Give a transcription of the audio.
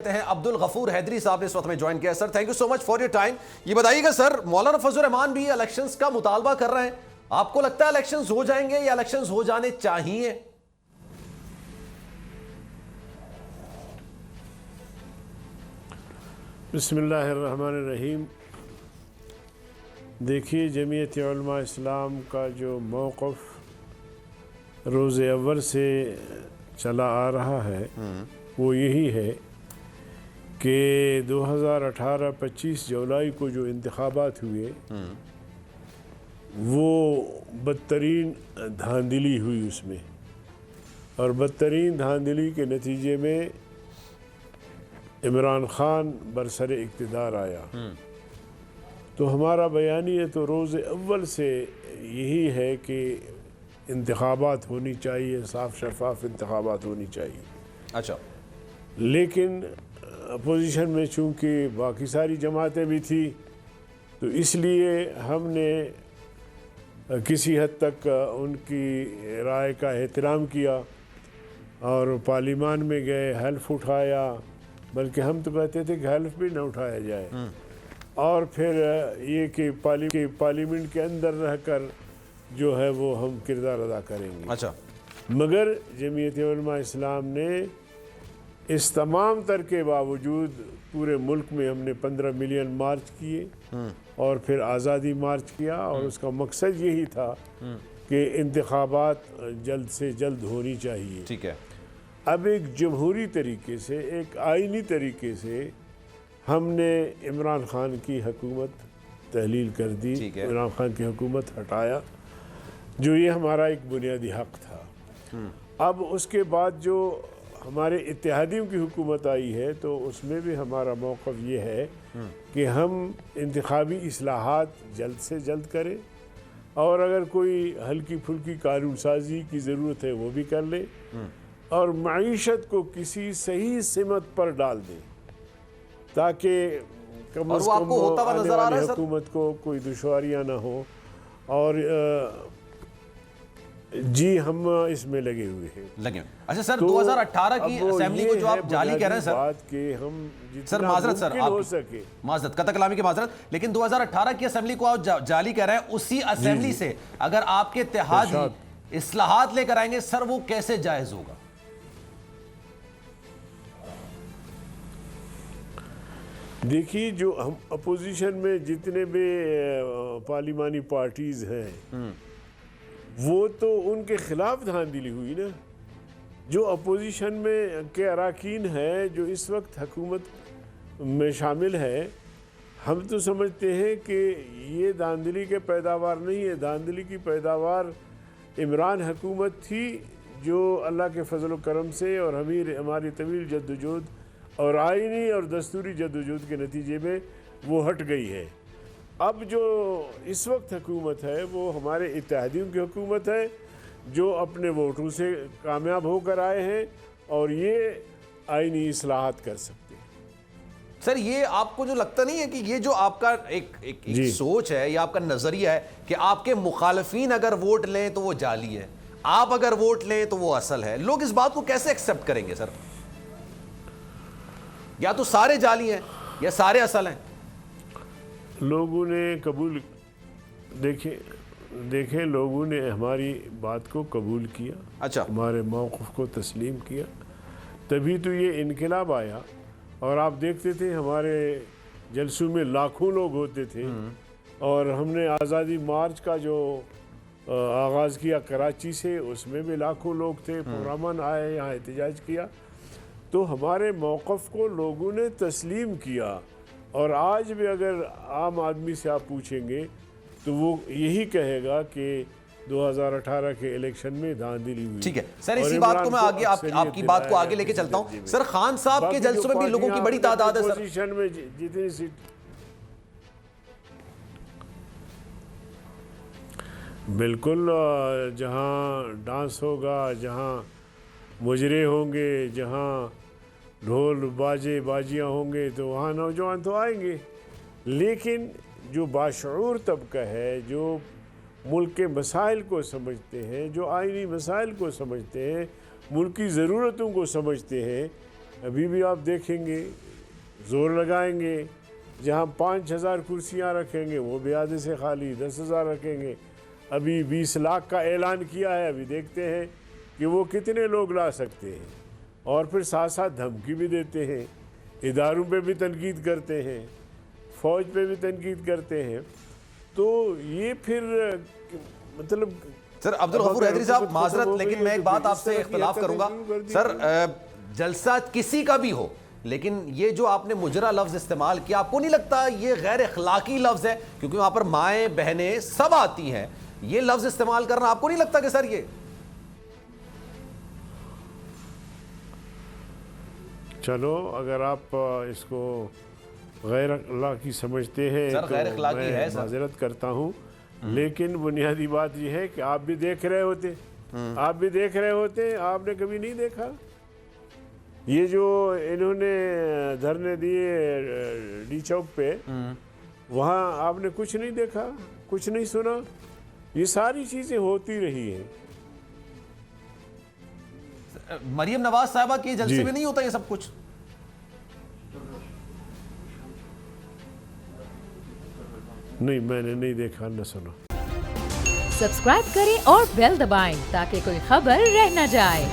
ہیں عبدالغفور حیدری صاحب نے اس وقت میں جوائن کیا ہے۔ Sir thank you so much for your time. یہ بتائیے گا سر، مولانا فضل الرحمان بھی الیکشنز کا مطالبہ کر رہے ہیں، آپ کو لگتا ہے الیکشنز ہو جائیں گے یا الیکشنز ہو جانے چاہیے؟ بسم اللہ الرحمن الرحیم۔ دیکھیے، جمعیت علماء اسلام کا جو موقف روز اول سے چلا آ رہا ہے وہ یہی ہے کہ 2018-25 جولائی کو جو انتخابات ہوئے وہ بدترین دھاندلی ہوئی اس میں، اور بدترین دھاندلی کے نتیجے میں عمران خان برسر اقتدار آیا۔ تو ہمارا بیانیہ تو روز اول سے یہی ہے کہ انتخابات ہونی چاہیے، صاف شفاف انتخابات ہونی چاہیے۔ اچھا، لیکن اپوزیشن میں چونکہ باقی ساری جماعتیں بھی تھی تو اس لیے ہم نے کسی حد تک ان کی رائے کا احترام کیا اور پارلیمان میں گئے، حلف اٹھایا، بلکہ ہم تو کہتے تھے کہ حلف بھی نہ اٹھایا جائے، اور پھر یہ کہ پارلیمنٹ کے اندر رہ کر جو ہے وہ ہم کردار ادا کریں گے۔ اچھا، مگر جمعیت علماء اسلام نے اس تمام تر کے باوجود پورے ملک میں ہم نے 15 ملین مارچ کیے اور پھر آزادی مارچ کیا، اور اس کا مقصد یہی تھا کہ انتخابات جلد سے جلد ہونی چاہیے۔ ٹھیک ہے۔ اب ایک جمہوری طریقے سے، ایک آئینی طریقے سے ہم نے عمران خان کی حکومت تحلیل کر دی، عمران خان کی حکومت ہٹایا، جو یہ ہمارا ایک بنیادی حق تھا۔ اب اس کے بعد جو ہمارے اتحادیوں کی حکومت آئی ہے تو اس میں بھی ہمارا موقف یہ ہے کہ ہم انتخابی اصلاحات جلد سے جلد کریں، اور اگر کوئی ہلکی پھلکی قانون سازی کی ضرورت ہے وہ بھی کر لیں، اور معیشت کو کسی صحیح سمت پر ڈال دیں تاکہ کم از کم آنے والی حکومت کو کوئی دشواریاں نہ ہو۔ اور جی ہم اس میں لگے ہوئے ہیں۔ اچھا سر، 2018 کی اسمبلی کو جو آپ جعلی کہہ رہے ہیں سر، بات کہ ہم سر معذرت سر، ہو سکے، معذرت قطع کلامی کی معذرت، لیکن 2018 کی اسمبلی کو آپ جعلی کہہ رہے ہیں، اسی اسمبلی سے اگر آپ کے اتحادی اصلاحات لے کر آئیں گے سر، وہ کیسے جائز ہوگا؟ دیکھیے، جو ہم اپوزیشن میں جتنے بھی پارلیمانی پارٹیز ہیں وہ تو ان کے خلاف دھاندلی ہوئی نا۔ جو اپوزیشن میں کے اراکین ہیں جو اس وقت حکومت میں شامل ہے، ہم تو سمجھتے ہیں کہ یہ دھاندلی کے پیداوار نہیں ہے، دھاندلی کی پیداوار عمران حکومت تھی، جو اللہ کے فضل و کرم سے اور ہماری طویل جدوجہد اور آئینی اور دستوری جدوجہد کے نتیجے میں وہ ہٹ گئی ہے۔ اب جو اس وقت حکومت ہے وہ ہمارے اتحادیوں کی حکومت ہے، جو اپنے ووٹوں سے کامیاب ہو کر آئے ہیں اور یہ آئینی اصلاحات کر سکتے ہیں۔ سر یہ آپ کو جو لگتا نہیں ہے کہ یہ جو آپ کا ایک سوچ ہے یا آپ کا نظریہ ہے کہ آپ کے مخالفین اگر ووٹ لیں تو وہ جعلی ہے، آپ اگر ووٹ لیں تو وہ اصل ہے، لوگ اس بات کو کیسے ایکسپٹ کریں گے سر؟ یا تو سارے جعلی ہیں یا سارے اصل ہیں؟ لوگوں نے قبول دیکھیں لوگوں نے ہماری بات کو قبول کیا، اچھا، ہمارے موقف کو تسلیم کیا، تبھی تو یہ انقلاب آیا۔ اور آپ دیکھتے تھے ہمارے جلسوں میں لاکھوں لوگ ہوتے تھے، اور ہم نے آزادی مارچ کا جو آغاز کیا کراچی سے، اس میں بھی لاکھوں لوگ تھے، پرامن آئے، یہاں احتجاج کیا۔ تو ہمارے موقف کو لوگوں نے تسلیم کیا، اور آج بھی اگر عام آدمی سے آپ پوچھیں گے تو وہ یہی کہے گا کہ 2018 کے الیکشن میں دھاندلی ہوئی۔ ٹھیک ہے سر، اسی بات کو میں آگے آپ کی بات کو آگے لے کے چلتا ہوں۔ سر خان صاحب کے جلسوں میں بھی لوگوں کی بڑی تعداد ہے سر، اپوزیشن میں جتنی سیٹ، بالکل جہاں ڈانس ہوگا، جہاں مجرے ہوں گے، جہاں ڈھول باجیاں ہوں گے تو وہاں نوجوان تو آئیں گے، لیکن جو باشعور طبقہ ہے، جو ملک کے مسائل کو سمجھتے ہیں، جو آئینی مسائل کو سمجھتے ہیں، ملک کی ضرورتوں کو سمجھتے ہیں، ابھی بھی آپ دیکھیں گے زور لگائیں گے، جہاں 5,000 کرسیاں رکھیں گے وہ بھی آدھے سے خالی، 10,000 رکھیں گے. ابھی 20 لاکھ کا اعلان کیا ہے، ابھی دیکھتے ہیں کہ وہ کتنے لوگ لا سکتے ہیں. اور پھر ساتھ ساتھ دھمکی بھی دیتے ہیں، اداروں پہ بھی تنقید کرتے ہیں، فوج پہ بھی تنقید کرتے ہیں. تو یہ پھر مطلب سر عبدالغفور حیدری صاحب معذرت، لیکن میں ایک بات آپ سے اختلاف کروں گا. سر جلسہ کسی کا بھی ہو، لیکن یہ جو آپ نے مجرا لفظ استعمال کیا، آپ کو نہیں لگتا یہ غیر اخلاقی لفظ ہے؟ کیونکہ وہاں پر مائیں بہنیں سب آتی ہیں، یہ لفظ استعمال کرنا آپ کو نہیں لگتا کہ سر یہ چلو اگر آپ اس کو غیر اخلاقی سمجھتے ہیں سر غیر تو اخلاقی میں ہے سر. معذرت کرتا ہوں، لیکن بنیادی بات یہ ہے کہ آپ بھی دیکھ رہے ہوتے، آپ بھی دیکھ رہے ہوتے، آپ نے کبھی نہیں دیکھا یہ جو انہوں نے دھرنے دیے ڈی چوک پہ، وہاں آپ نے کچھ نہیں دیکھا، کچھ نہیں سنا. یہ ساری چیزیں ہوتی رہی ہیں. مریم نواز صاحبہ کے جلسے میں نہیں ہوتا یہ سب کچھ؟ نہیں، میں نے نہیں دیکھا نہ سنا. سبسکرائب کریں اور بیل دبائیں تاکہ کوئی خبر رہ نہ جائے.